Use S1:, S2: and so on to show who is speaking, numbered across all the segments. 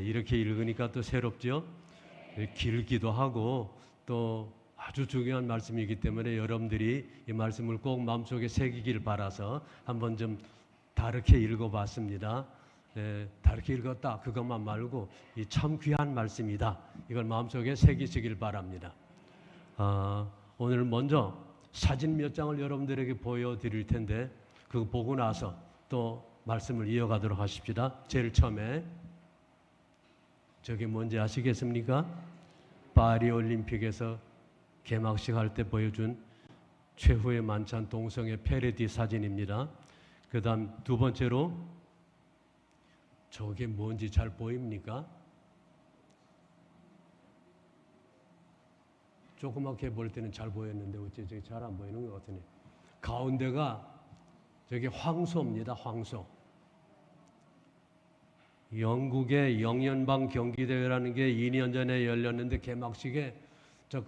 S1: 이렇게 읽으니까 또 새롭죠? 길기도 하고 또 아주 중요한 말씀이기 때문에 여러분들이 이 말씀을 꼭 마음속에 새기길 바라서 한번 좀 다르게 읽어봤습니다. 다르게 읽었다 그것만 말고 이 참 귀한 말씀이다 이걸 마음속에 새기시길 바랍니다. 오늘 먼저 사진 몇 장을 여러분들에게 보여드릴 텐데 그거 보고 나서 또 말씀을 이어가도록 하십시다. 제일 처음에 저게 뭔지 아시겠습니까? 파리 올림픽에서 개막식 할 때 보여준 최후의 만찬 동성애 패러디 사진입니다. 그 다음 두 번째로 저게 뭔지 잘 보입니까? 조그맣게 볼 때는 잘 보였는데 어째 저기 잘 안 보이는 것 같으네. 가운데가 저게 황소입니다. 황소. 영국의 영연방 경기대회라는 게 2년 전에 열렸는데 개막식에 저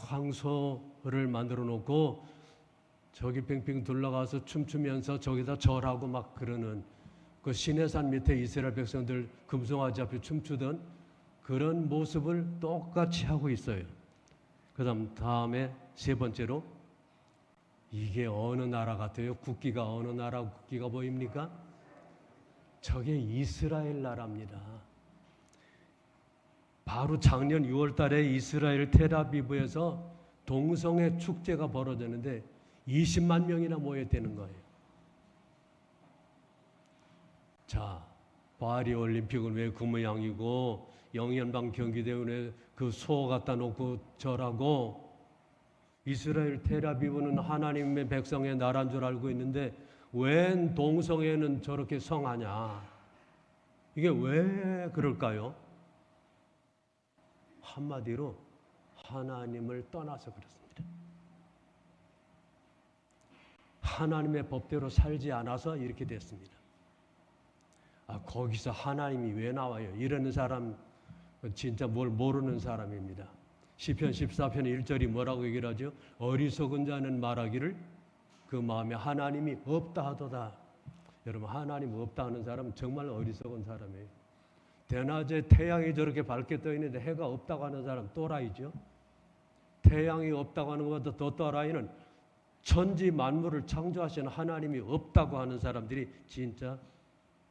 S1: 황소를 만들어 놓고 저기 빙빙 둘러가서 춤추면서 저기다 절하고 막 그러는 그 시내산 밑에 이스라엘 백성들 금송아지 앞에 춤추던 그런 모습을 똑같이 하고 있어요. 다음에 세 번째로 이게 어느 나라 같아요? 국기가 어느 나라 국기가 보입니까? 저게 이스라엘 나라입니다. 바로 작년 6월 달에 이스라엘 텔아비브에서 동성애 축제가 벌어졌는데 20만 명이나 모였다는 거예요. 자, 파리 올림픽은 왜 그 모양이고 영연방 경기대회는 그 소 갖다 놓고 절하고 이스라엘 텔아비브는 하나님의 백성의 나라인 줄 알고 있는데 웬 동성애는 저렇게 성하냐? 이게 왜 그럴까요? 한마디로 하나님을 떠나서 그렇습니다. 하나님의 법대로 살지 않아서 이렇게 됐습니다. 거기서 하나님이 왜 나와요? 이러는 사람 진짜 뭘 모르는 사람입니다. 시편 14편 1절이 뭐라고 얘기를 하죠? 어리석은 자는 말하기를 그 마음에 하나님이 없다 하도다. 여러분 하나님 없다 하는 사람은 정말 어리석은 사람이에요. 대낮에 태양이 저렇게 밝게 떠 있는데 해가 없다고 하는 사람 또라이죠. 태양이 없다고 하는 것보다 더 또라이는 천지 만물을 창조하시는 하나님이 없다고 하는 사람들이 진짜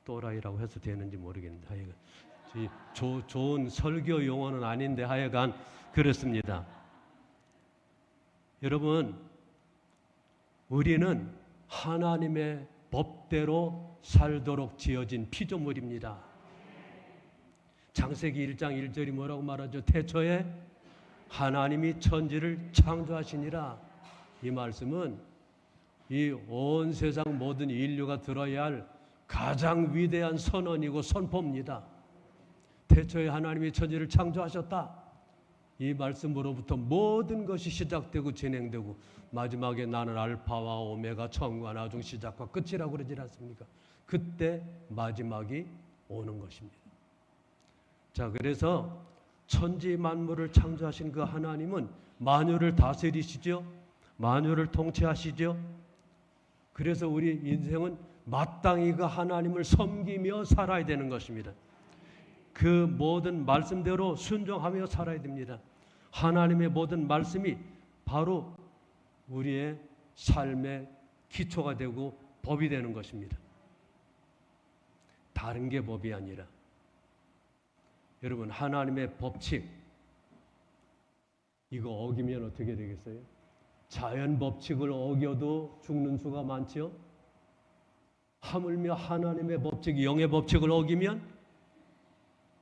S1: 또라이라고 해서 되는지 모르겠는데 하여간 좋은 설교 용어는 아닌데 하여간 그렇습니다. 여러분 우리는 하나님의 법대로 살도록 지어진 피조물입니다. 창세기 1장 1절이 뭐라고 말하죠? 태초에 하나님이 천지를 창조하시니라. 이 말씀은 이 온 세상 모든 인류가 들어야 할 가장 위대한 선언이고 선포입니다. 태초에 하나님이 천지를 창조하셨다. 이 말씀으로부터 모든 것이 시작되고 진행되고 마지막에 나는 알파와 오메가 처음과 나중 시작과 끝이라고 그러지 않습니까? 그때 마지막이 오는 것입니다. 자, 그래서 천지 만물을 창조하신 그 하나님은 만유를 다스리시죠. 만유를 통치하시죠. 그래서 우리 인생은 마땅히 그 하나님을 섬기며 살아야 되는 것입니다. 그 모든 말씀대로 순종하며 살아야 됩니다. 하나님의 모든 말씀이 바로 우리의 삶의 기초가 되고 법이 되는 것입니다. 다른 게 법이 아니라 여러분 하나님의 법칙 이거 어기면 어떻게 되겠어요? 자연 법칙을 어겨도 죽는 수가 많죠. 하물며 하나님의 법칙, 영의 법칙을 어기면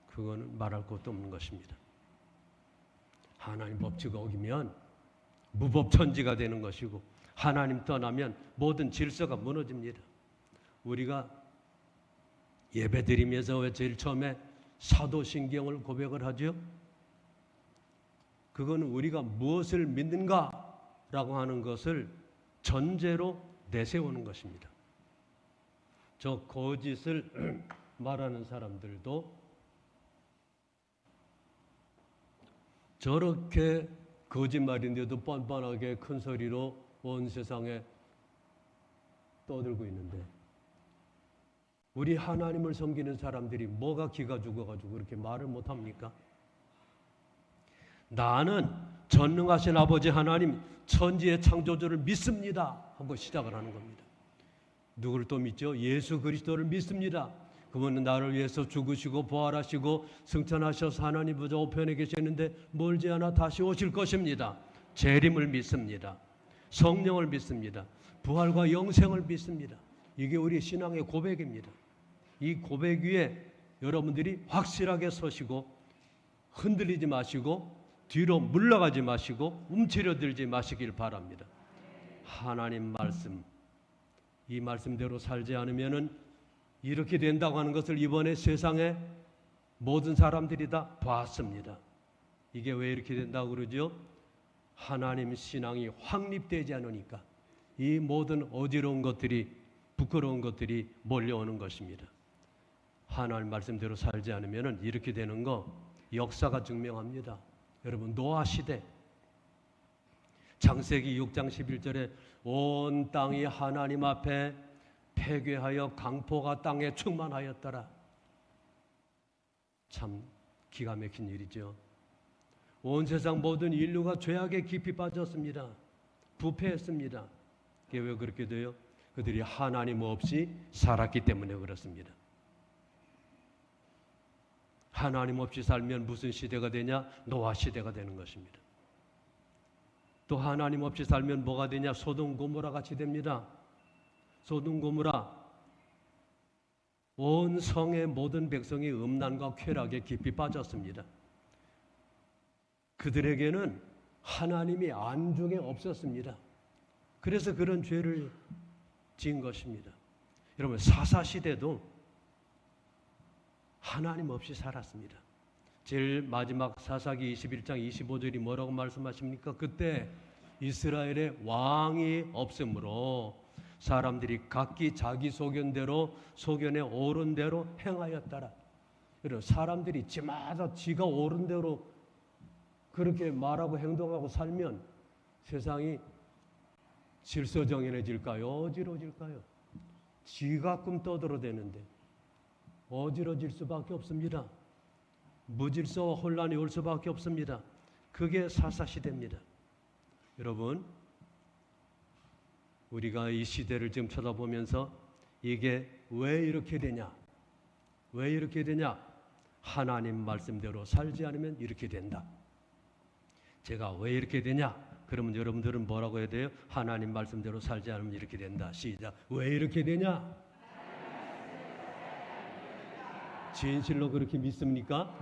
S1: 그거는 말할 것도 없는 것입니다. 하나님 법칙을 어기면 무법천지가 되는 것이고 하나님 떠나면 모든 질서가 무너집니다. 우리가 예배드리면서 왜 제일 처음에 사도신경을 고백을 하죠? 그거는 우리가 무엇을 믿는가라고 하는 것을 전제로 내세우는 것입니다. 저 거짓을 말하는 사람들도 저렇게 거짓말인데도 뻔뻔하게 큰 소리로 온 세상에 떠들고 있는데 우리 하나님을 섬기는 사람들이 뭐가 기가 죽어가지고 그렇게 말을 못합니까? 나는 전능하신 아버지 하나님 천지의 창조주를 믿습니다 하고 시작을 하는 겁니다. 누구를 또 믿죠? 예수 그리스도를 믿습니다. 그분은 나를 위해서 죽으시고 부활하시고 승천하셔서 하나님 보좌 우편에 계시는데 멀지 않아 다시 오실 것입니다. 재림을 믿습니다. 성령을 믿습니다. 부활과 영생을 믿습니다. 이게 우리 신앙의 고백입니다. 이 고백 위에 여러분들이 확실하게 서시고 흔들리지 마시고 뒤로 물러가지 마시고 움츠러들지 마시길 바랍니다. 하나님 말씀, 이 말씀대로 살지 않으면은 이렇게 된다고 하는 것을 이번에 세상의 모든 사람들이 다 봤습니다. 이게 왜 이렇게 된다고 그러죠? 하나님 신앙이 확립되지 않으니까 이 모든 어지러운 것들이, 부끄러운 것들이 몰려오는 것입니다. 하나님 말씀대로 살지 않으면 이렇게 되는 거 역사가 증명합니다. 여러분, 노아 시대 창세기 6장 11절에 온 땅이 하나님 앞에 폐괴하여 강포가 땅에 충만하였더라. 참 기가 막힌 일이죠. 온 세상 모든 인류가 죄악에 깊이 빠졌습니다. 부패했습니다. 그게 왜 그렇게 돼요? 그들이 하나님 없이 살았기 때문에 그렇습니다. 하나님 없이 살면 무슨 시대가 되냐? 노아 시대가 되는 것입니다. 또 하나님 없이 살면 뭐가 되냐? 소돔 고모라 같이 됩니다. 소돔 고모라, 온 성의 모든 백성이 음란과 쾌락에 깊이 빠졌습니다. 그들에게는 하나님이 안중에 없었습니다. 그래서 그런 죄를 지은 것입니다. 여러분, 사사시대도 하나님 없이 살았습니다. 제일 마지막 사사기 21장 25절이 뭐라고 말씀하십니까? 그때 이스라엘의 왕이 없으므로 사람들이 각기 자기 소견대로, 소견에 옳은 대로 행하였더라. 여러분, 사람들이 지마다 지가 옳은 대로 그렇게 말하고 행동하고 살면 세상이 질서정연해질까요? 어지러질까요? 지가끔 떠들어대는데 어지러질 수밖에 없습니다. 무질서와 혼란이 올 수밖에 없습니다. 그게 사사시대입니다. 여러분, 우리가 이 시대를 지금 쳐다보면서 이게 왜 이렇게 되냐? 왜 이렇게 되냐? 하나님 말씀대로 살지 않으면 이렇게 된다. 제가 왜 이렇게 되냐? 그러면 여러분들은 뭐라고 해야 돼요? 하나님 말씀대로 살지 않으면 이렇게 된다. 시작. 왜 이렇게 되냐? 진실로 그렇게 믿습니까?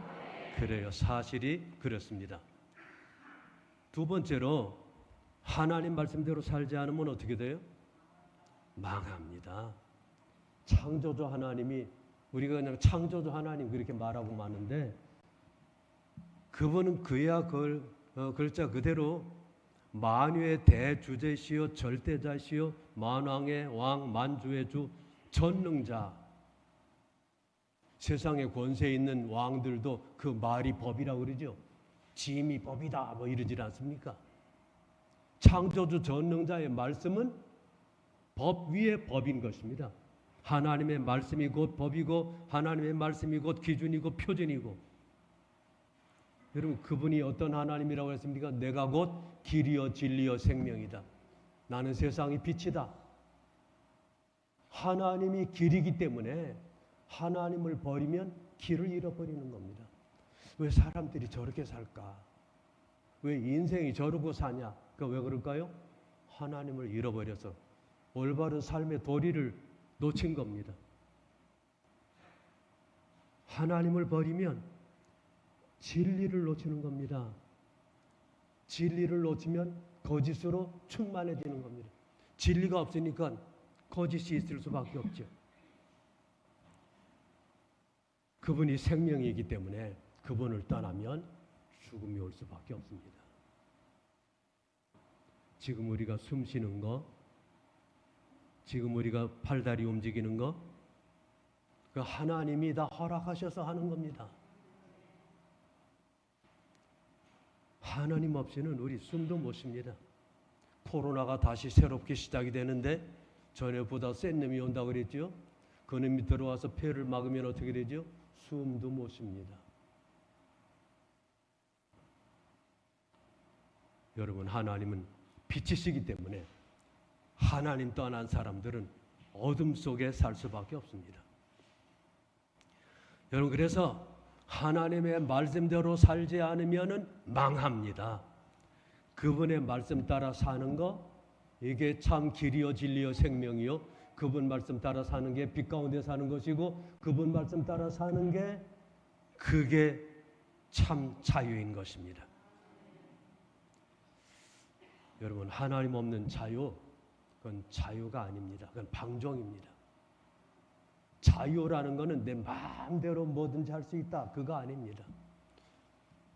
S1: 그래요. 사실이 그렇습니다. 두 번째로 하나님 말씀대로 살지 않으면 어떻게 돼요? 망합니다. 창조주 하나님이, 우리가 그냥 창조주 하나님 그렇게 말하고 마는데 그분은 그야 글자 그대로 만유의 대주제시요 절대자시요 만왕의 왕 만주의 주 전능자. 세상에 권세 있는 왕들도 그 말이 법이라고 그러죠. 짐이 법이다 뭐 이러질 않습니까? 창조주 전능자의 말씀은 법 위에 법인 것입니다. 하나님의 말씀이 곧 법이고 하나님의 말씀이 곧 기준이고 표준이고. 여러분, 그분이 어떤 하나님이라고 했습니까? 내가 곧 길이요 진리요 생명이다. 나는 세상의 빛이다. 하나님이 길이기 때문에 하나님을 버리면 길을 잃어버리는 겁니다. 왜 사람들이 저렇게 살까? 왜 인생이 저러고 사냐? 왜 그럴까요? 하나님을 잃어버려서 올바른 삶의 도리를 놓친 겁니다. 하나님을 버리면 진리를 놓치는 겁니다. 진리를 놓치면 거짓으로 충만해지는 겁니다. 진리가 없으니까 거짓이 있을 수밖에 없죠. 그분이 생명이기 때문에 그분을 떠나면 죽음이 올 수밖에 없습니다. 지금 우리가 숨 쉬는 거, 지금 우리가 팔다리 움직이는 거, 그 하나님이 다 허락하셔서 하는 겁니다. 하나님 없이는 우리 숨도 못 쉽니다. 코로나가 다시 새롭게 시작이 되는데 전에보다 센 놈이 온다고 그랬죠. 그놈이 들어와서 폐를 막으면 어떻게 되죠? 숨도 못 쉽니다. 여러분, 하나님은 빛이시기 때문에 하나님 떠난 사람들은 어둠 속에 살 수밖에 없습니다. 여러분, 그래서 하나님의 말씀대로 살지 않으면 망합니다. 그분의 말씀 따라 사는 거, 이게 참 길이요 진리요 생명이요, 그분 말씀 따라 사는 게 빛 가운데 사는 것이고, 그분 말씀 따라 사는 게 그게 참 자유인 것입니다. 여러분, 하나님 없는 자유, 그건 자유가 아닙니다. 그건 방종입니다. 자유라는 것은 내 마음대로 뭐든지 할 수 있다, 그거 아닙니다.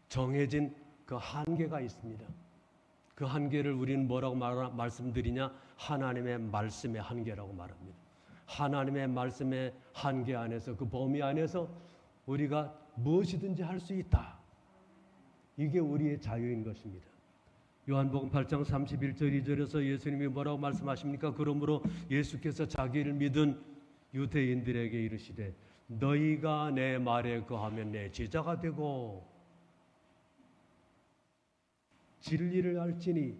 S1: 정해진 그 한계가 있습니다. 그 한계를 우리는 뭐라고 말씀드리냐? 하나님의 말씀의 한계라고 말합니다. 하나님의 말씀의 한계 안에서, 그 범위 안에서 우리가 무엇이든지 할 수 있다. 이게 우리의 자유인 것입니다. 요한복음 8장 31절 2절에서 예수님이 뭐라고 말씀하십니까? 그러므로 예수께서 자기를 믿은 유대인들에게 이르시되 너희가 내 말에 거하면 내 제자가 되고 진리를 알지니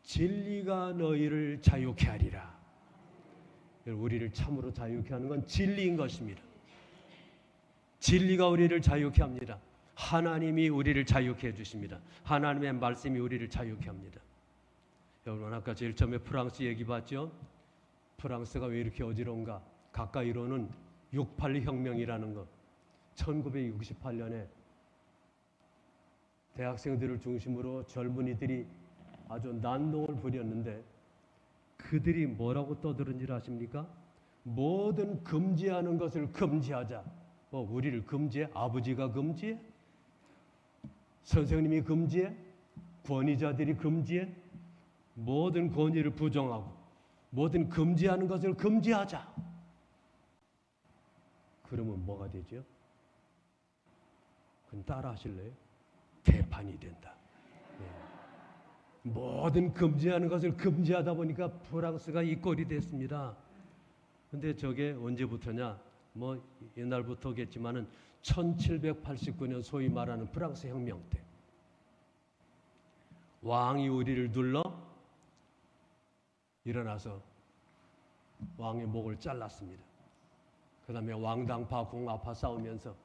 S1: 진리가 너희를 자유케 하리라. 우리를 참으로 자유케 하는 건 진리인 것입니다. 진리가 우리를 자유케 합니다. 하나님이 우리를 자유케 해주십니다. 하나님의 말씀이 우리를 자유케 합니다. 여러분, 아까 제일 처음에 프랑스 얘기 봤죠? 프랑스가 왜 이렇게 어지러운가? 가까이로는 6.8 혁명이라는 것, 1968년에 대학생들을 중심으로 젊은이들이 아주 난동을 부렸는데, 그들이 뭐라고 떠드는 줄 아십니까? 모든 금지하는 것을 금지하자. 우리를 금지해? 아버지가 금지해? 선생님이 금지해? 권위자들이 금지해? 모든 권위를 부정하고 모든 금지하는 것을 금지하자. 그러면 뭐가 되죠? 그럼 따라 하실래요? 개판이 된다. 네. 모든 금지하는 것을 금지하다 보니까 프랑스가 이 꼴이 됐습니다. 근데 저게 언제부터냐? 뭐 옛날부터겠지만은 1789년 소위 말하는 프랑스 혁명 때 왕이 우리를 눌러 일어나서 왕의 목을 잘랐습니다. 그 다음에 왕당파 공화파 싸우면서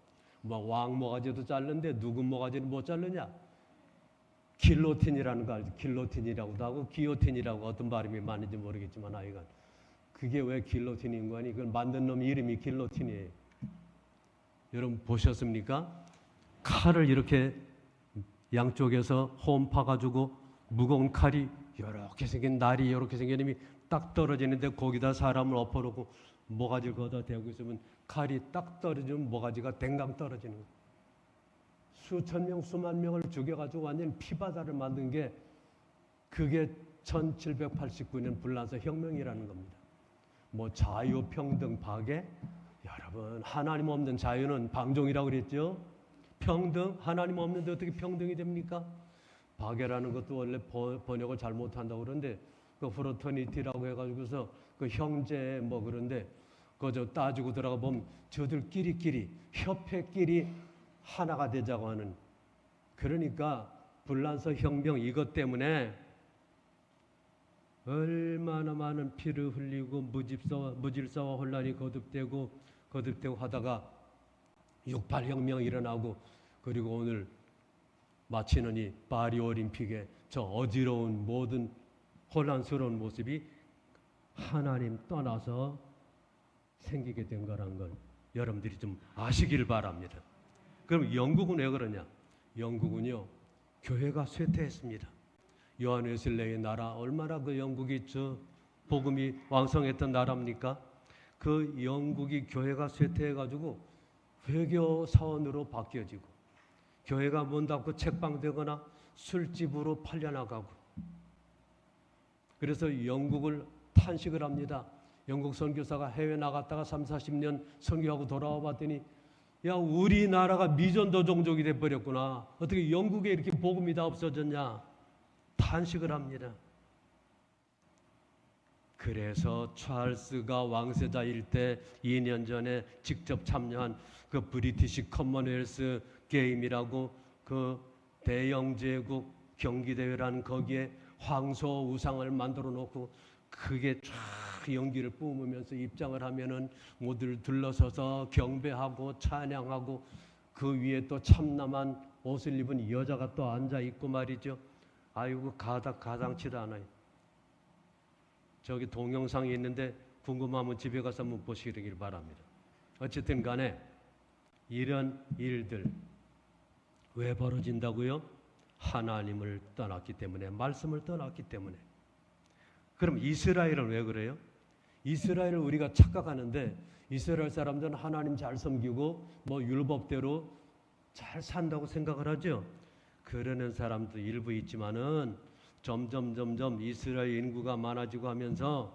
S1: 왕 모가지도 자르는데 누구 모가지는 못 자르냐? 길로틴이라는 거 알죠? 길로틴이라고도 하고 기요틴이라고 어떤 발음이 맞는지 모르겠지만 하여간 그게 왜 길로틴인 거니? 그걸 만든 놈 이름이 길로틴이에요. 여러분 보셨습니까? 칼을 이렇게 양쪽에서 홈 파가지고 무거운 칼이 이렇게 생긴 날이 이렇게 생긴 놈이 딱 떨어지는데 거기다 사람을 엎어놓고 모가지를 걷어 대고 있으면 칼이 딱 떨어지면 모가지가 댕강 떨어지는 거예요. 수천 명 수만 명을 죽여가지고 완전 피바다를 만든 게 그게 1789년 불란서 혁명이라는 겁니다. 뭐 자유, 평등, 박애, 여러분 하나님 없는 자유는 방종이라고 그랬죠. 평등, 하나님 없는데 어떻게 평등이 됩니까? 박애라는 것도 원래 번역을 잘못한다고 그러는데 그 프로터니티라고 해가지고서 그 형제 뭐 그런데 그저 따지고 들어가 보면 저들끼리 협회끼리 하나가 되자고 하는, 그러니까 불란서 혁명 이것 때문에 얼마나 많은 피를 흘리고 무질서와 혼란이 거듭되고 하다가 6.8 혁명이 일어나고 그리고 오늘 마치는 이 파리 올림픽의 저 어지러운 모든 혼란스러운 모습이 하나님 떠나서 생기게 된 거라는 걸 여러분들이 좀 아시길 바랍니다. 그럼 영국은 왜 그러냐? 영국은요, 교회가 쇠퇴했습니다. 요한 웨슬레의 나라, 얼마나 그 영국이 저 복음이 왕성했던 나라입니까? 그 영국이 교회가 쇠퇴해가지고 회교 사원으로 바뀌어지고 교회가 문 닫고 책방되거나 술집으로 팔려나가고, 그래서 영국을 탄식을 합니다. 영국 선교사가 해외 나갔다가 30-40년 선교하고 돌아와 봤더니 야, 우리나라가 미전도 종족이 돼버렸구나. 어떻게 영국에 이렇게 복음이 다 없어졌냐? 탄식을 합니다. 그래서 찰스가 왕세자일 때 2년 전에 직접 참여한 그 브리티시 커먼웰스 게임이라고 그 대영 제국 경기대회라는 거기에 황소 우상을 만들어 놓고 그게 쫙 연기를 뿜으면서 입장을 하면은 모두 들러서서 경배하고 찬양하고 그 위에 또 참남한 옷을 입은 여자가 또 앉아 있고 말이죠. 아이고 가당치도 않아요. 저기 동영상이 있는데 궁금하면 집에 가서 한번 보시길 바랍니다. 어쨌든 간에 이런 일들 왜 벌어진다고요? 하나님을 떠났기 때문에, 말씀을 떠났기 때문에. 그럼 이스라엘은 왜 그래요? 이스라엘을 우리가 착각하는데 이스라엘 사람들은 하나님 잘 섬기고 뭐 율법대로 잘 산다고 생각을 하죠. 그러는 사람도 일부 있지만은 점점 이스라엘 인구가 많아지고 하면서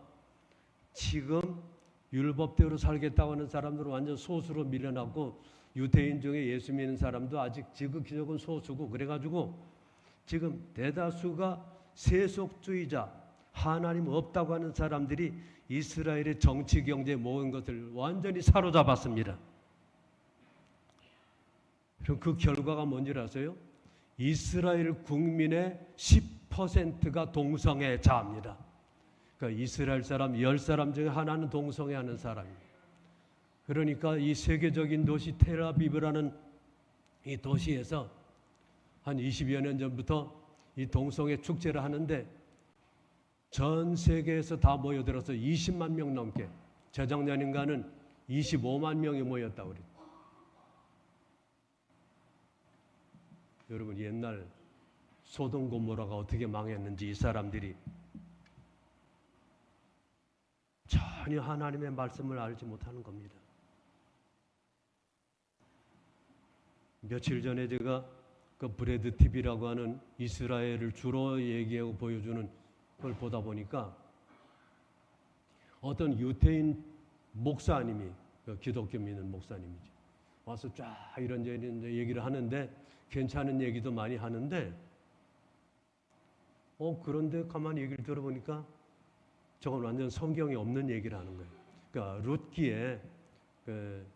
S1: 지금 율법대로 살겠다고 하는 사람들은 완전 소수로 밀려나고 유대인 중에 예수 믿는 사람도 아직 지극히적은 소수고 그래가지고 지금 대다수가 세속주의자, 하나님 없다고 하는 사람들이 이스라엘의 정치, 경제 모든 것을 완전히 사로잡았습니다. 그럼 그 결과가 뭔지 아세요? 이스라엘 국민의 10%가 동성애자입니다. 그러니까 이스라엘 사람 10사람 중에 하나는 동성애하는 사람입니다. 그러니까 이 세계적인 도시 텔아비브라는 이 도시에서 한 20여 년 전부터 이 동성애 축제를 하는데 전 세계에서 다 모여들어서 20만 명 넘게, 재작년인가는 25만 명이 모였다고 그래요. 여러분, 옛날 소돔 고모라가 어떻게 망했는지 이 사람들이 전혀 하나님의 말씀을 알지 못하는 겁니다. 며칠 전에 제가 그 브레드 TV라고 하는 이스라엘을 주로 얘기하고 보여주는 걸 보다 보니까 어떤 유태인 목사님이, 그 기독교 믿는 목사님이죠, 와서 쫙 이런저런 얘기를 하는데 괜찮은 얘기도 많이 하는데 그런데 가만히 얘기를 들어보니까 저건 완전 성경에 없는 얘기를 하는 거예요. 그러니까 룻기에 그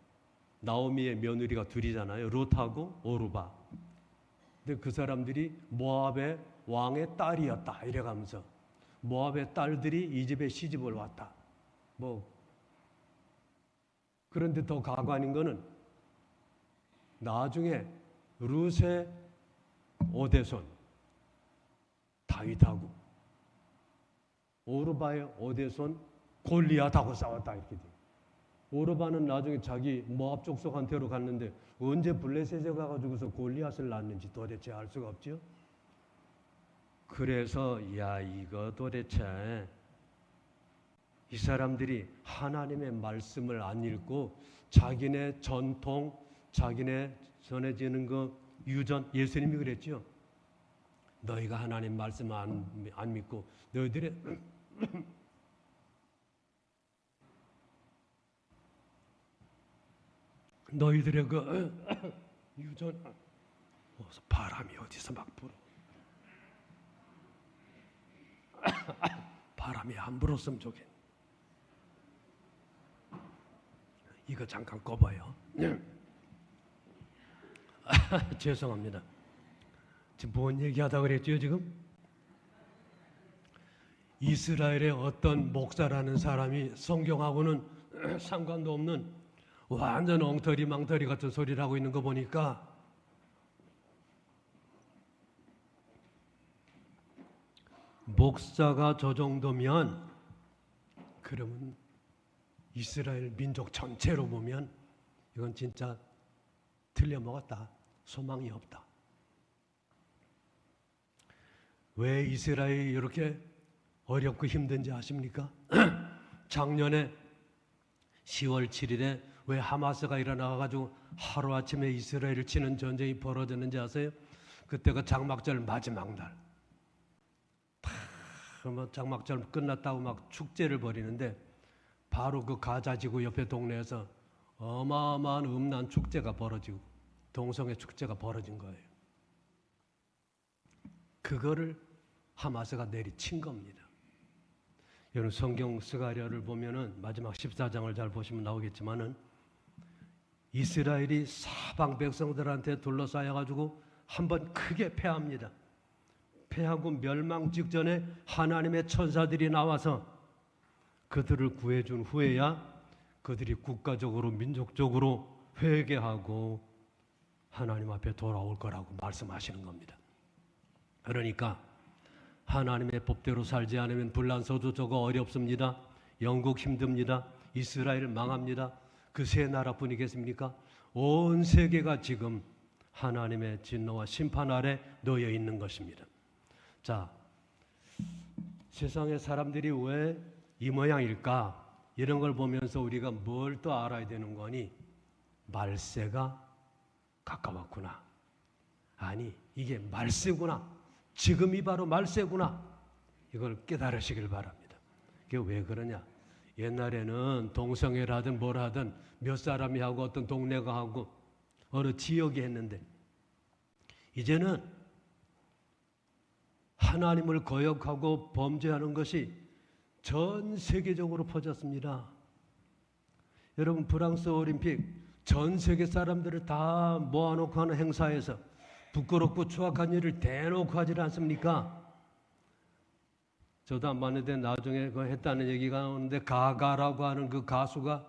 S1: 나오미의 며느리가 둘이잖아요. 룻하고 오르바. 근데 그 사람들이 모압의 왕의 딸이었다 이래가면서 모압의 딸들이 이 집에 시집을 왔다. 그런데 더 가관인 거는 나중에 룻의 오대손 다윗하고 오르바의 오대손 골리앗하고 싸웠다 이렇게 돼요. 오르바는 나중에 자기 모압 족속한테로 갔는데 언제 블레셋에 가가지고서 골리앗을 낳는지 도대체 알 수가 없죠. 그래서 이거 도대체 이 사람들이 하나님의 말씀을 안 읽고 자기네 전통, 자기네 전해지는 그 유전, 예수님이 그랬죠. 너희가 하나님 말씀 안 믿고 너희들의 그 유전, 바람이 어디서 막 불어. 바람이 안 불었으면 좋겠네. 이거 잠깐 꺼봐요. 죄송합니다. 지금 뭔 얘기하다 그랬죠 지금? 이스라엘의 어떤 목사라는 사람이 성경하고는 상관도 없는 완전 엉터리 망터리 같은 소리를 하고 있는 거 보니까 목사가 저 정도면 그러면 이스라엘 민족 전체로 보면 이건 진짜 틀려먹었다. 소망이 없다. 왜 이스라엘이 이렇게 어렵고 힘든지 아십니까? 작년에 10월 7일에 왜 하마스가 일어나가지고 하루아침에 이스라엘을 치는 전쟁이 벌어졌는지 아세요? 그때가 장막절 마지막 날. 그러면 장막절 끝났다고 막 축제를 벌이는데 바로 그 가자지구 옆에 동네에서 어마어마한 음란 축제가 벌어지고 동성애 축제가 벌어진 거예요. 그거를 하마스가 내리친 겁니다. 여러분 성경 스가랴를 보면은 마지막 14장을 잘 보시면 나오겠지만은 이스라엘이 사방 백성들한테 둘러싸여 가지고 한번 크게 패합니다. 패하고 멸망 직전에 하나님의 천사들이 나와서 그들을 구해준 후에야 그들이 국가적으로 민족적으로 회개하고 하나님 앞에 돌아올 거라고 말씀하시는 겁니다. 그러니까 하나님의 법대로 살지 않으면 불란서도 저거 어렵습니다. 영국 힘듭니다. 이스라엘 망합니다. 그 세 나라뿐이겠습니까? 온 세계가 지금 하나님의 진노와 심판 아래 놓여 있는 것입니다. 자, 세상의 사람들이 왜 이 모양일까? 이런 걸 보면서 우리가 뭘 또 알아야 되는 거니? 말세가 가까웠구나. 아니, 이게 말세구나. 지금이 바로 말세구나. 이걸 깨달으시길 바랍니다. 이게 왜 그러냐? 옛날에는 동성애를 하든 뭘 하든 몇 사람이 하고 어떤 동네가 하고 어느 지역이 했는데 이제는 하나님을 거역하고 범죄하는 것이 전 세계적으로 퍼졌습니다. 여러분 프랑스 올림픽 전 세계 사람들을 다 모아놓고 하는 행사에서 부끄럽고 추악한 일을 대놓고 하지 않습니까? 저도 안 봤는데 나중에 그 했다는 얘기가 나오는데 가가라고 하는 그 가수가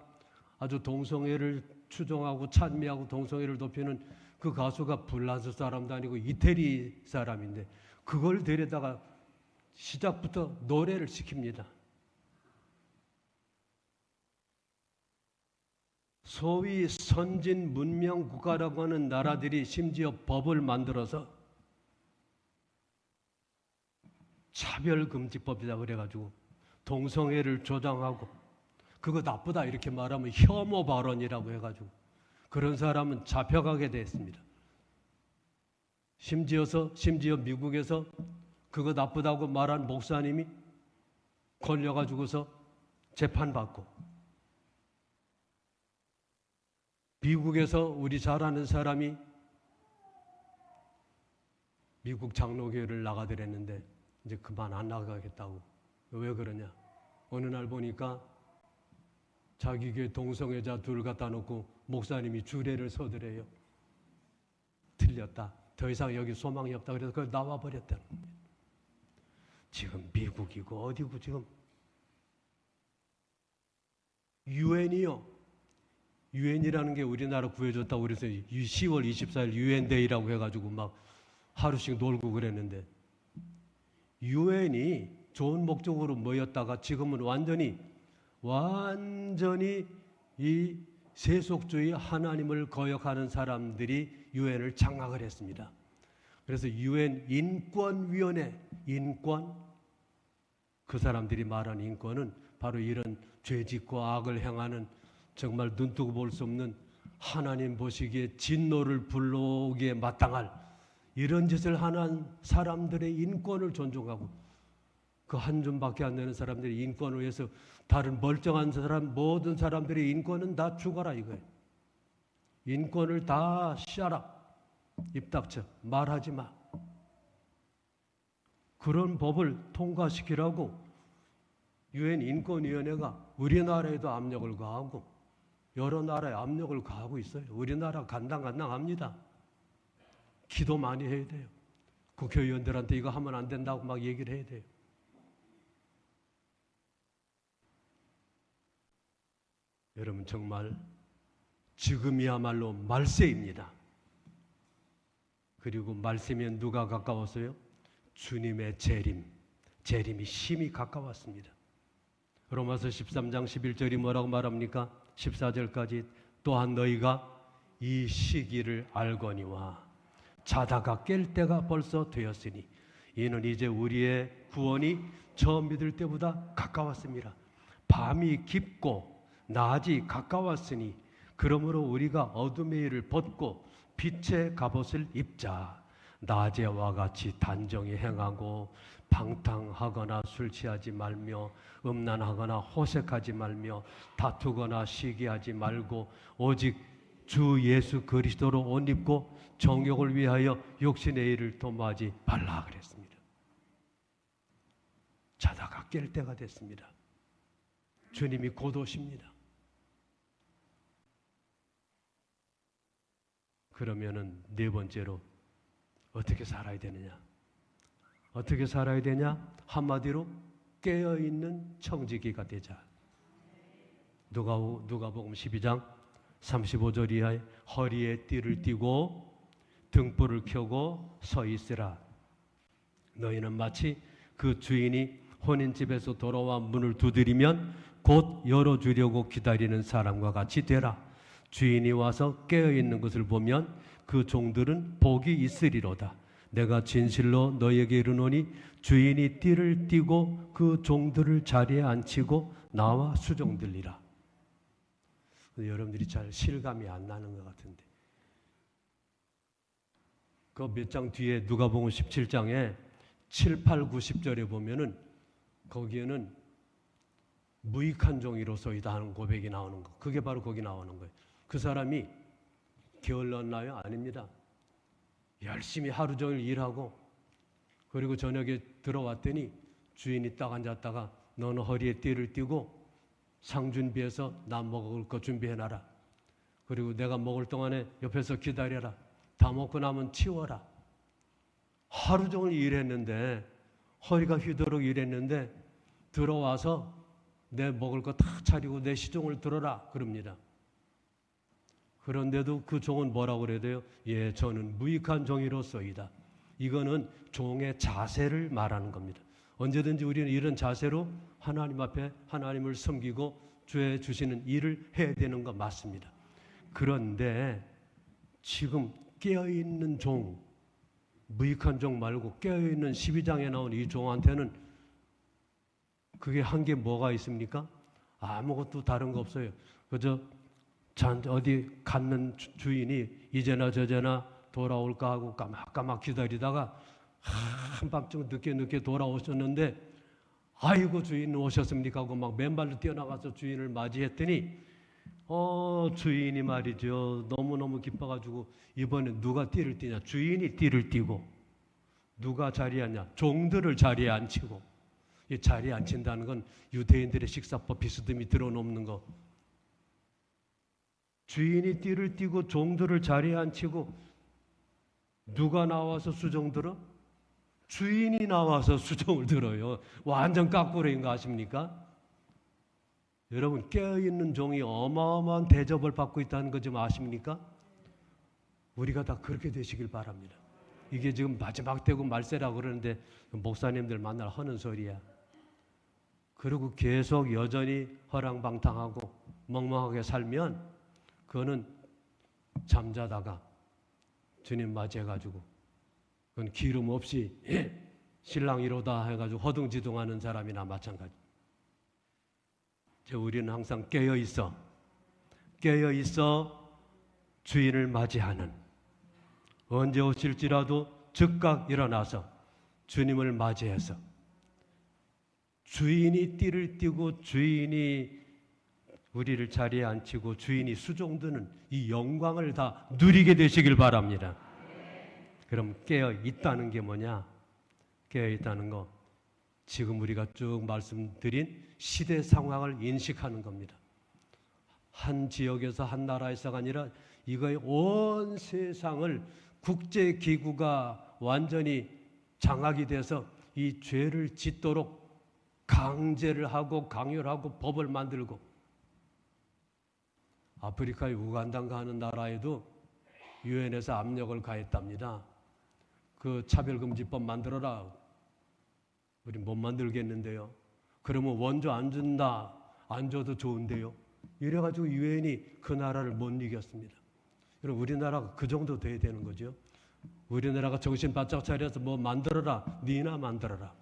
S1: 아주 동성애를 추종하고 찬미하고 동성애를 높이는 그 가수가 불란스 사람도 아니고 이태리 사람인데 그걸 데려다가 시작부터 노래를 시킵니다. 소위 선진 문명 국가라고 하는 나라들이 심지어 법을 만들어서 차별금지법이다 그래가지고 동성애를 조장하고 그거 나쁘다 이렇게 말하면 혐오 발언이라고 해가지고 그런 사람은 잡혀가게 됐습니다. 심지어 미국에서 그거 나쁘다고 말한 목사님이 걸려가지고서 재판받고 미국에서 우리 잘 아는 사람이 미국 장로교회를 나가더랬는데 이제 그만 안 나가겠다고. 왜 그러냐? 어느 날 보니까 자기 교회 동성애자 둘 갖다 놓고 목사님이 주례를 서더래요. 틀렸다. 더 이상 여기 소망이 없다. 그래서 그걸 나와버렸다는 겁니다. 지금 미국이고 어디고 지금 유엔이요. 유엔이라는 게 우리나라 구해줬다고 그래서 10월 24일 유엔데이라고 해가지고 막 하루씩 놀고 그랬는데 유엔이 좋은 목적으로 모였다가 지금은 완전히 이 세속주의 하나님을 거역하는 사람들이 유엔을 장악을 했습니다. 그래서 유엔 인권위원회 그 사람들이 말하는 인권은 바로 이런 죄짓고 악을 행하는 정말 눈뜨고 볼 수 없는 하나님 보시기에 진노를 불러오기에 마땅할 이런 짓을 하는 사람들의 인권을 존중하고 그 한 줌밖에 안 되는 사람들의 인권을 위해서 다른 멀쩡한 사람 모든 사람들의 인권은 다 죽어라 이거예요. 인권을 다 shut up. 입 닥쳐. 말하지 마. 그런 법을 통과시키라고 유엔 인권위원회가 우리나라에도 압력을 가하고 여러 나라에 압력을 가하고 있어요. 우리나라 간당간당합니다. 기도 많이 해야 돼요. 국회의원들한테 이거 하면 안 된다고 막 얘기를 해야 돼요. 여러분 정말 지금이야말로 말세입니다. 그리고 말세면 누가 가까웠어요? 주님의 재림이 심히 가까웠습니다. 로마서 13장 11절이 뭐라고 말합니까? 14절까지 또한 너희가 이 시기를 알거니와 자다가 깰 때가 벌써 되었으니 이는 이제 우리의 구원이 처음 믿을 때보다 가까웠습니다. 밤이 깊고 낮이 가까웠으니 그러므로 우리가 어둠의 일을 벗고 빛의 갑옷을 입자. 낮에와 같이 단정히 행하고 방탕하거나 술 취하지 말며 음란하거나 호색하지 말며 다투거나 시기하지 말고 오직 주 예수 그리스도로 옷 입고 정욕을 위하여 육신의 일을 도모하지 말라 그랬습니다. 자다가 깰 때가 됐습니다. 주님이 곧 오십니다. 그러면은 네 번째로 어떻게 살아야 되느냐? 어떻게 살아야 되냐? 한마디로 깨어있는 청지기가 되자. 누가복음 12장 35절 이하에 허리에 띠를 띠고 등불을 켜고 서 있으라. 너희는 마치 그 주인이 혼인집에서 돌아와 문을 두드리면 곧 열어주려고 기다리는 사람과 같이 되라. 주인이 와서 깨어있는 것을 보면 그 종들은 복이 있으리로다. 내가 진실로 너희에게 이르노니 주인이 띠를 띠고 그 종들을 자리에 앉히고 나와 수종들리라. 여러분들이 잘 실감이 안 나는 것 같은데, 그 몇 장 뒤에 누가복음 17장에 7, 8, 9, 10절에 보면은 거기에는 무익한 종이로서이다 하는 고백이 나오는 거. 그게 바로 거기 나오는 거예요. 그 사람이 게을렀나요? 아닙니다. 열심히 하루 종일 일하고 그리고 저녁에 들어왔더니 주인이 딱 앉았다가 너는 허리에 띠를 띠고 상 준비해서 나 먹을 거 준비해놔라. 그리고 내가 먹을 동안에 옆에서 기다려라. 다 먹고 나면 치워라. 하루 종일 일했는데, 허리가 휘도록 일했는데 들어와서 내 먹을 거 다 차리고 내 시종을 들어라 그럽니다. 그런데도 그 종은 뭐라고 그래야 돼요? 예, 저는 무익한 종이로소이다. 이거는 종의 자세를 말하는 겁니다. 언제든지 우리는 이런 자세로 하나님 앞에 하나님을 섬기고 주의 주시는 일을 해야 되는 거 맞습니다. 그런데 지금 깨어있는 종, 무익한 종 말고 깨어있는 12장에 나온 이 종한테는 그게 한 게 뭐가 있습니까? 아무것도 다른 거 없어요. 그저 어디 갔는 주인이 이제나 저제나 돌아올까 하고 까막까막 기다리다가 한밤중 늦게 돌아오셨는데 아이고 주인 오셨습니까 하고 막 맨발로 뛰어나가서 주인을 맞이했더니 주인이 말이죠. 너무너무 기뻐가지고 이번에 누가 띠를 띠냐? 주인이 띠를 띠고 누가 자리에 앉냐? 종들을 자리에 앉히고. 이 자리에 앉힌다는 건 유대인들의 식사법 비스듬히 드러넘는 거. 주인이 띠를 띠고 종들을 자리에 앉히고 누가 나와서 수종 들어? 주인이 나와서 수종을 들어요. 완전 깎구레인 거 아십니까? 여러분 깨어있는 종이 어마어마한 대접을 받고 있다는 거 좀 아십니까? 우리가 다 그렇게 되시길 바랍니다. 이게 지금 마지막 때고 말세라고 그러는데 목사님들 만날 하는 소리야. 그리고 계속 여전히 허랑방탕하고 멍멍하게 살면 그거는 잠자다가 주님 맞이해가지고 그건 기름 없이 신랑 이로다 해가지고 허둥지둥하는 사람이나 마찬가지. 우리는 항상 깨어있어 주인을 맞이하는, 언제 오실지라도 즉각 일어나서 주님을 맞이해서 주인이 띠를 띠고 주인이 우리를 자리에 앉히고 주인이 수종드는 이 영광을 다 누리게 되시길 바랍니다. 그럼 깨어 있다는 게 뭐냐? 깨어 있다는 거, 지금 우리가 쭉 말씀드린 시대 상황을 인식하는 겁니다. 한 지역에서 한 나라에서가 아니라 이거의 온 세상을 국제기구가 완전히 장악이 돼서 이 죄를 짓도록 강제를 하고 강요를 하고 법을 만들고, 아프리카의 우간다인가 하는 나라에도 유엔에서 압력을 가했답니다. 그 차별금지법 만들어라. 우리 못 만들겠는데요. 그러면 원조 안 준다. 안 줘도 좋은데요. 이래가지고 유엔이 그 나라를 못 이겼습니다. 여러분 우리나라가 그 정도 돼야 되는 거죠. 우리나라가 정신 바짝 차려서 뭐 만들어라. 니나 만들어라.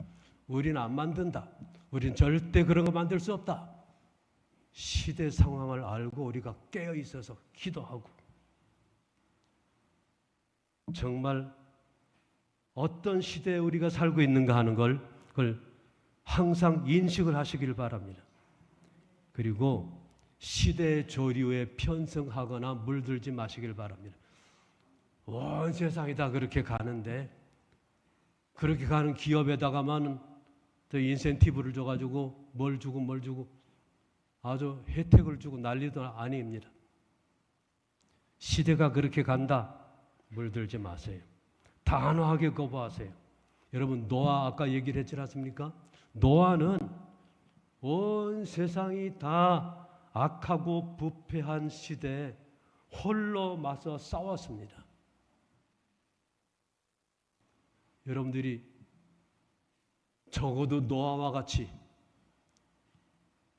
S1: 우리는 안 만든다. 우리는 절대 그런 거 만들 수 없다. 시대 상황을 알고 우리가 깨어 있어서 기도하고 정말 어떤 시대에 우리가 살고 있는가 하는 그걸 항상 인식을 하시길 바랍니다. 그리고 시대의 조류에 편승하거나 물들지 마시길 바랍니다. 온 세상이 다 그렇게 가는데 그렇게 가는 기업에다가만 또 인센티브를 줘가지고 뭘 주고 아주 혜택을 주고 난리도 아닙니다. 시대가 그렇게 간다. 물들지 마세요. 단호하게 거부하세요. 여러분 노아 아까 얘기를 했지 않습니까? 노아는 온 세상이 다 악하고 부패한 시대에 홀로 맞서 싸웠습니다. 여러분들이 적어도 노아와 같이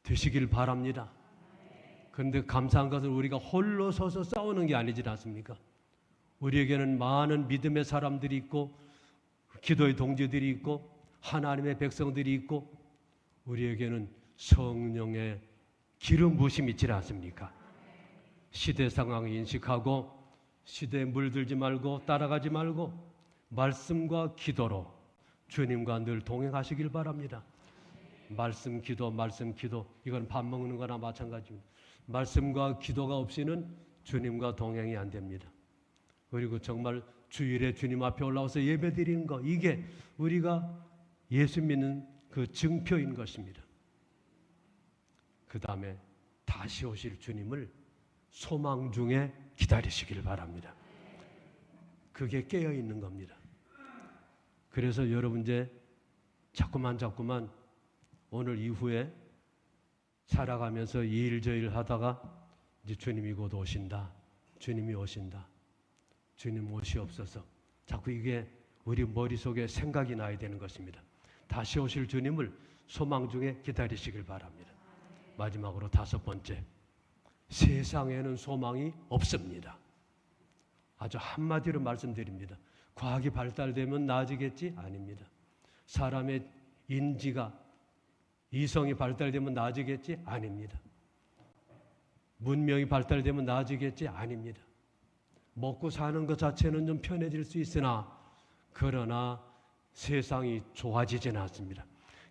S1: 되시길 바랍니다. 그런데 감사한 것은 우리가 홀로 서서 싸우는 게 아니지 않습니까? 우리에게는 많은 믿음의 사람들이 있고 기도의 동지들이 있고 하나님의 백성들이 있고 우리에게는 성령의 기름 부으심이 있지 않습니까? 시대 상황을 인식하고 시대에 물들지 말고 따라가지 말고 말씀과 기도로 주님과 늘 동행하시길 바랍니다. 말씀 기도 이건 밥 먹는 거나 마찬가지입니다. 말씀과 기도가 없이는 주님과 동행이 안 됩니다. 그리고 정말 주일에 주님 앞에 올라와서 예배드리는 거, 이게 우리가 예수 믿는 그 증표인 것입니다. 그 다음에 다시 오실 주님을 소망 중에 기다리시길 바랍니다. 그게 깨어 있는 겁니다. 그래서 여러분 이제 자꾸만 오늘 이후에 살아가면서 이 일 저 일 하다가 이제 주님이 곧 오신다. 주님이 오신다. 주님 오시옵소서. 자꾸 이게 우리 머릿속에 생각이 나야 되는 것입니다. 다시 오실 주님을 소망 중에 기다리시길 바랍니다. 마지막으로 5번째, 세상에는 소망이 없습니다. 아주 한마디로 말씀드립니다. 과학이 발달되면 나아지겠지? 아닙니다. 사람의 인지가 이성이 발달되면 나아지겠지? 아닙니다. 문명이 발달되면 나아지겠지? 아닙니다. 먹고 사는 것 자체는 좀 편해질 수 있으나 그러나 세상이 좋아지지는 않습니다.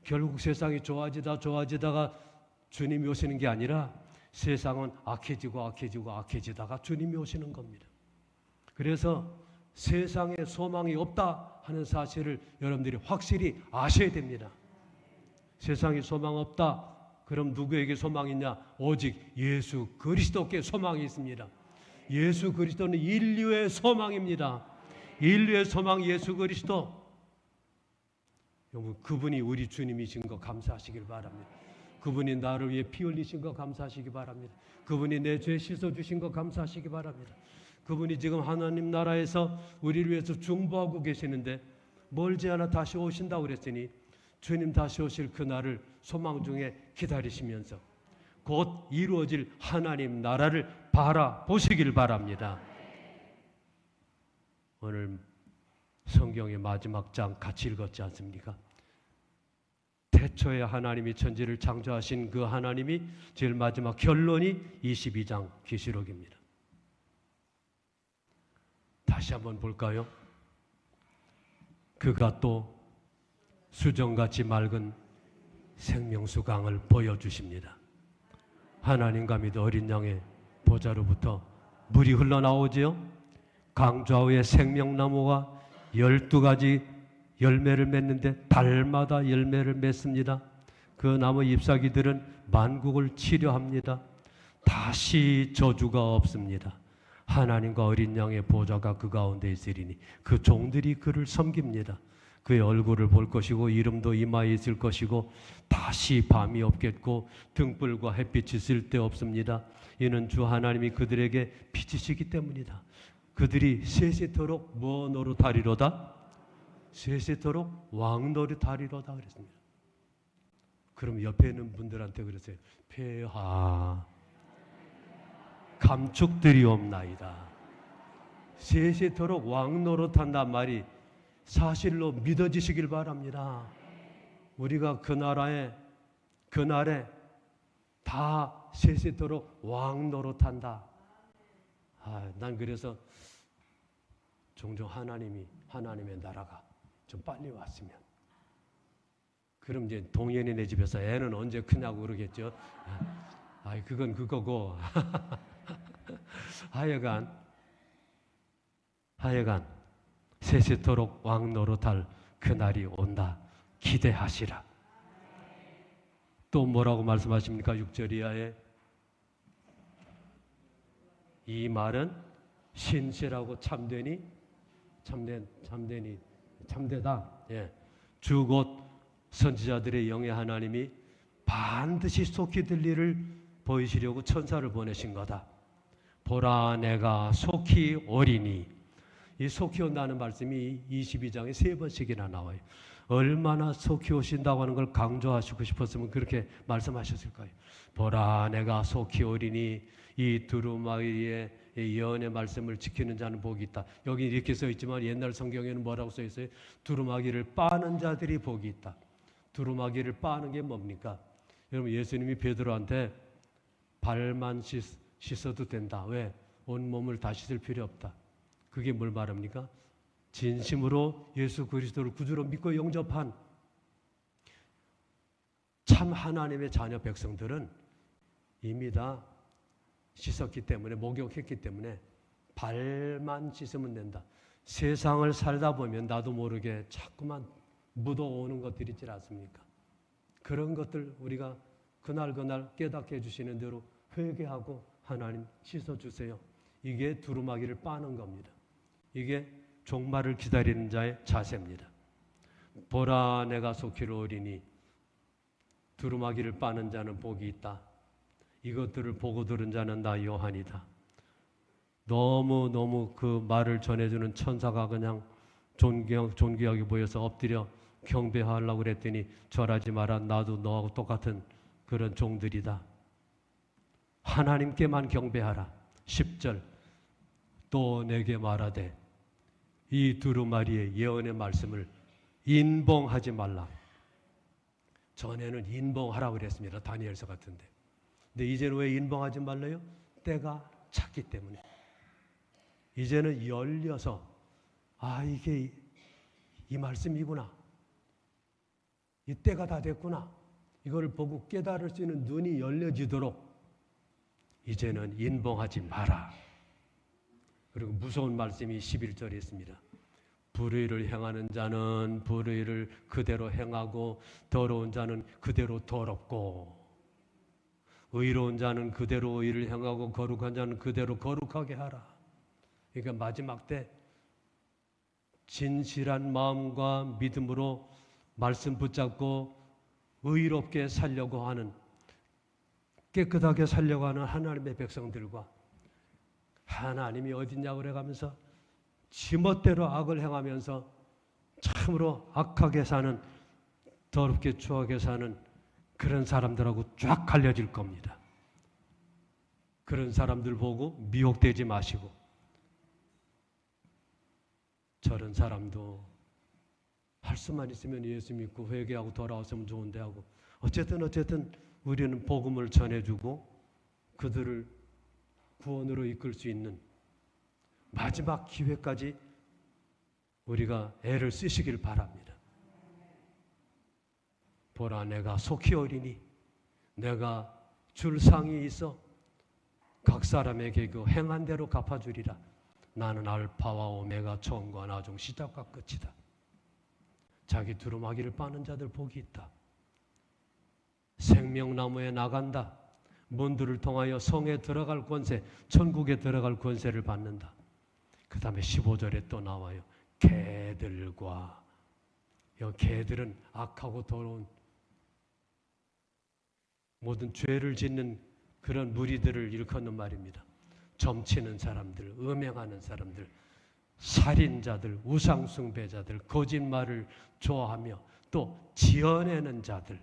S1: 결국 세상이 좋아지다가 주님이 오시는 게 아니라 세상은 악해지다가 주님이 오시는 겁니다. 그래서 세상에 소망이 없다 하는 사실을 여러분들이 확실히 아셔야 됩니다. 세상에 소망 없다. 그럼 누구에게 소망이 있냐? 오직 예수 그리스도께 소망이 있습니다. 예수 그리스도는 인류의 소망입니다. 인류의 소망 예수 그리스도. 여러분 그분이 우리 주님이신 거 감사하시길 바랍니다. 그분이 나를 위해 피 흘리신 거 감사하시기 바랍니다. 그분이 내 죄 씻어주신 거 감사하시기 바랍니다. 그분이 지금 하나님 나라에서 우리를 위해서 중보하고 계시는데 멀지 않아 다시 오신다고 그랬으니 주님 다시 오실 그날을 소망 중에 기다리시면서 곧 이루어질 하나님 나라를 바라보시길 바랍니다. 오늘 성경의 마지막 장 같이 읽었지 않습니까? 태초에 하나님이 천지를 창조하신 그 하나님이 제일 마지막 결론이 22장 계시록입니다. 다시 한번 볼까요? 그가 또 수정같이 맑은 생명수강을 보여주십니다. 하나님과 믿어 어린 양의 보좌로부터 물이 흘러나오지요. 강 좌우에 생명나무가 12가지 열매를 맺는데 달마다 열매를 맺습니다. 그 나무 잎사귀들은 만국을 치료합니다. 다시 저주가 없습니다. 하나님과 어린 양의 보좌가 그 가운데 있으리니 그 종들이 그를 섬깁니다. 그의 얼굴을 볼 것이고 이름도 이마에 있을 것이고 다시 밤이 없겠고 등불과 햇빛이 쓸데없습니다. 이는 주 하나님이 그들에게 빛이시기 때문이다. 그들이 세세토록 뭐 노릇하리로다? 세세토록 왕노릇하리로다 그랬습니다. 그럼 옆에 있는 분들한테 그랬어요. 폐하 감축드리옵나이다. 세세토록 왕노릇한단 말이 사실로 믿어지시길 바랍니다. 우리가 그날에 다 세세토록 왕노릇한다. 난 그래서 종종 하나님의 나라가 좀 빨리 왔으면. 그럼 이제 동현이 내 집에서 애는 언제 크냐고 그러겠죠. 그건 그거고. 하여간 세세토록 왕노릇할 그날이 온다. 기대하시라. 또 뭐라고 말씀하십니까? 6절 이하에 이 말은 신실하고 참되다. 예. 주 곧 선지자들의 영의 하나님이 반드시 속히 들리를 보이시려고 천사를 보내신 거다. 보라 내가 속히 오리니. 이 속히 온다는 말씀이 22장에 3번씩이나 나와요. 얼마나 속히 오신다고 하는 걸 강조하시고 싶었으면 그렇게 말씀하셨을까요? 보라 내가 속히 오리니 이 두루마기의 예언의 말씀을 지키는 자는 복이 있다. 여기 이렇게 써 있지만 옛날 성경에는 뭐라고 써 있어요? 두루마기를 빠는 자들이 복이 있다. 두루마기를 빠는 게 뭡니까? 여러분, 예수님이 베드로한테 발만 씻어도 된다. 왜? 온몸을 다 씻을 필요 없다. 그게 뭘 말합니까? 진심으로 예수 그리스도를 구주로 믿고 영접한 참 하나님의 자녀 백성들은 이미 다 씻었기 때문에, 목욕했기 때문에 발만 씻으면 된다. 세상을 살다 보면 나도 모르게 자꾸만 묻어오는 것들이 있지 않습니까? 그런 것들 우리가 그날 깨닫게 해주시는 대로 회개하고 하나님 씻어주세요. 이게 두루마기를 빠는 겁니다. 이게 종말을 기다리는 자의 자세입니다. 보라 내가 속히 오리니 두루마기를 빠는 자는 복이 있다. 이것들을 보고 들은 자는 나 요한이다. 너무 그 말을 전해주는 천사가 그냥 존귀하게 보여서 엎드려 경배하려고 그랬더니 절하지 마라. 나도 너하고 똑같은 그런 종들이다. 하나님께만 경배하라. 10절 또 내게 말하되 이 두루마리의 예언의 말씀을 인봉하지 말라. 전에는 인봉하라고 그랬습니다. 다니엘서 같은데. 근데 이제는 왜 인봉하지 말래요? 때가 찼기 때문에. 이제는 열려서 이게 이 말씀이구나. 이 때가 다 됐구나. 이걸 보고 깨달을 수 있는 눈이 열려지도록 이제는 인봉하지 마라. 그리고 무서운 말씀이 11절에 있습니다. 불의를 행하는 자는 불의를 그대로 행하고 더러운 자는 그대로 더럽고 의로운 자는 그대로 의를 행하고 거룩한 자는 그대로 거룩하게 하라. 그러니까 마지막 때 진실한 마음과 믿음으로 말씀 붙잡고 의롭게 살려고 하는, 깨끗하게 살려고 하는 하나님의 백성들과 하나님이 어딨냐고 그래가면서 지멋대로 악을 행하면서 참으로 악하게 사는, 더럽게 추하게 사는 그런 사람들하고 쫙 갈려질 겁니다. 그런 사람들 보고 미혹되지 마시고, 저런 사람도 할 수만 있으면 예수 믿고 회개하고 돌아왔으면 좋은데 하고, 어쨌든 우리는 복음을 전해주고 그들을 구원으로 이끌 수 있는 마지막 기회까지 우리가 애를 쓰시길 바랍니다. 보라 내가 속히 오리니 내가 줄 상이 있어 각 사람에게 그 행한 대로 갚아주리라. 나는 알파와 오메가 처음과 나중 시작과 끝이다. 자기 두루마기를 빠는 자들 복이 있다. 생명나무에 나간다. 문들을 통하여 성에 들어갈 권세, 천국에 들어갈 권세를 받는다. 그 다음에 15절에 또 나와요. 개들과, 이 개들은 악하고 더러운 모든 죄를 짓는 그런 무리들을 일컫는 말입니다. 점치는 사람들, 음행하는 사람들, 살인자들, 우상숭배자들, 거짓말을 좋아하며 또 지어내는 자들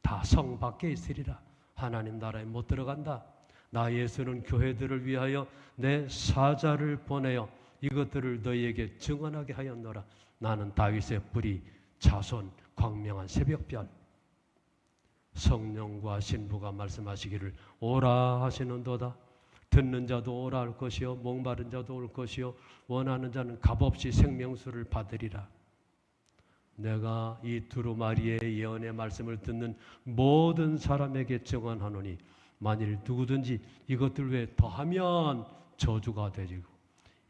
S1: 다 성 밖에 있으리라. 하나님 나라에 못 들어간다. 나 예수는 교회들을 위하여 내 사자를 보내어 이것들을 너희에게 증언하게 하였노라. 나는 다윗의 뿌리, 자손, 광명한 새벽별. 성령과 신부가 말씀하시기를 오라 하시는도다. 듣는 자도 오라 할 것이요 목마른 자도 올 것이요 원하는 자는 값없이 생명수를 받으리라. 내가 이 두루마리의 예언의 말씀을 듣는 모든 사람에게 증언하노니 만일 누구든지 이것들 외에 더하면 저주가 되리고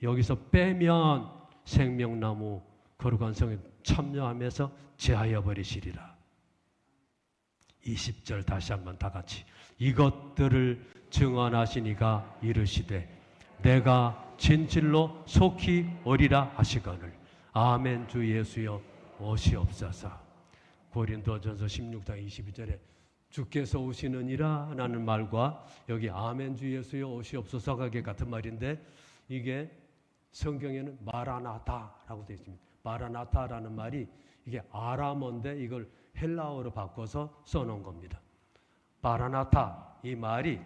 S1: 여기서 빼면 생명나무 거룩한 성에 참여하면서 제하여 버리시리라. 20절 다시 한번 다 같이. 이것들을 증언하시니가 이르시되 내가 진실로 속히 오리라 하시거늘. 아멘. 주 예수여 오시옵소서. 고린도전서 16장 22절에 주께서 오시느니라 라는 말과 여기 아멘 주 예수여 오시옵소서가 같은 말인데, 이게 성경에는 마라나타라고 되어 있습니다. 마라나타라는 말이 이게 아람어인데 이걸 헬라어로 바꿔서 써놓은 겁니다. 마라나타, 이 말이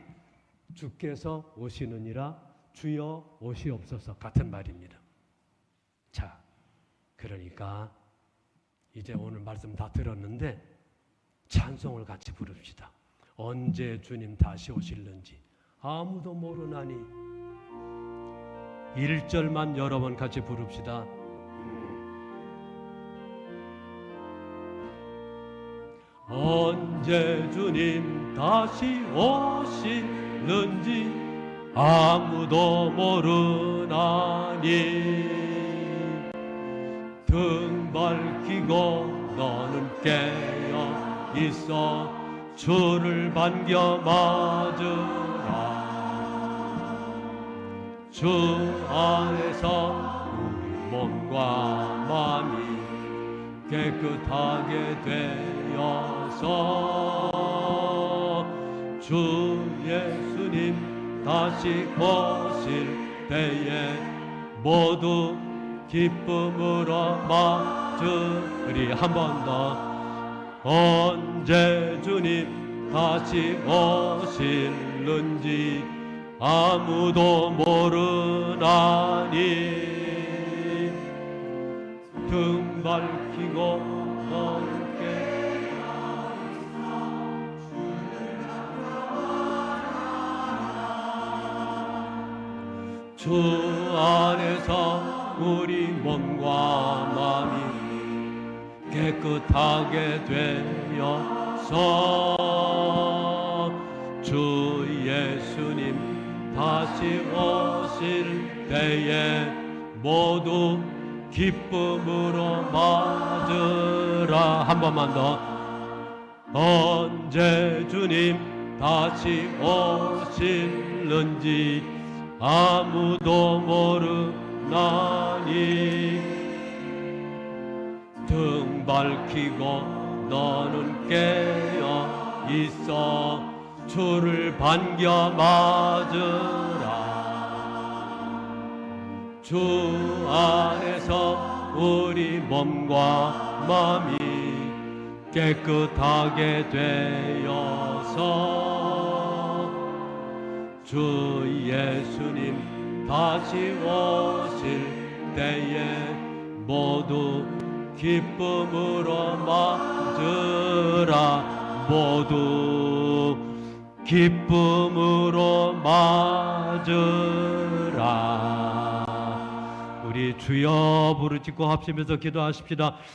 S1: 주께서 오시느니라, 주여 오시옵소서 같은 말입니다. 자, 그러니까 이제 오늘 말씀 다 들었는데 찬송을 같이 부릅시다. 언제 주님 다시 오실는지 아무도 모르나니. 1절만 여러 번 같이 부릅시다. 언제 주님 다시 오실는지 아무도 모르나니. 등 밝히고 너는 깨어 있어 주를 반겨 맞으라. 주 안에서 우리 몸과 마음이 깨끗하게 되어서 주 예수님 다시 오실 때에 모두 기쁨으로 맞으리. 한 번 더. 언제 주님 다시 오실는지 아무도 모르나니. 등 밝히고 넓게 주 안에서 우리 몸과 마음이 깨끗하게 되어서 주 예수님 다시 오실 때에 모두 기쁨으로 맞으라. 한 번만 더. 언제 주님 다시 오실는지 아무도 모르나니. 등 밝히고 너는 깨어 있어 주를 반겨 맞으라. 주 안에서 우리 몸과 마음이 깨끗하게 되어서 주 예수님 다시 오실 때에 모두 기쁨으로 맞으라. 모두 기쁨으로 맞으라. 우리 주여 부르짖고 합심해서 기도하십시다.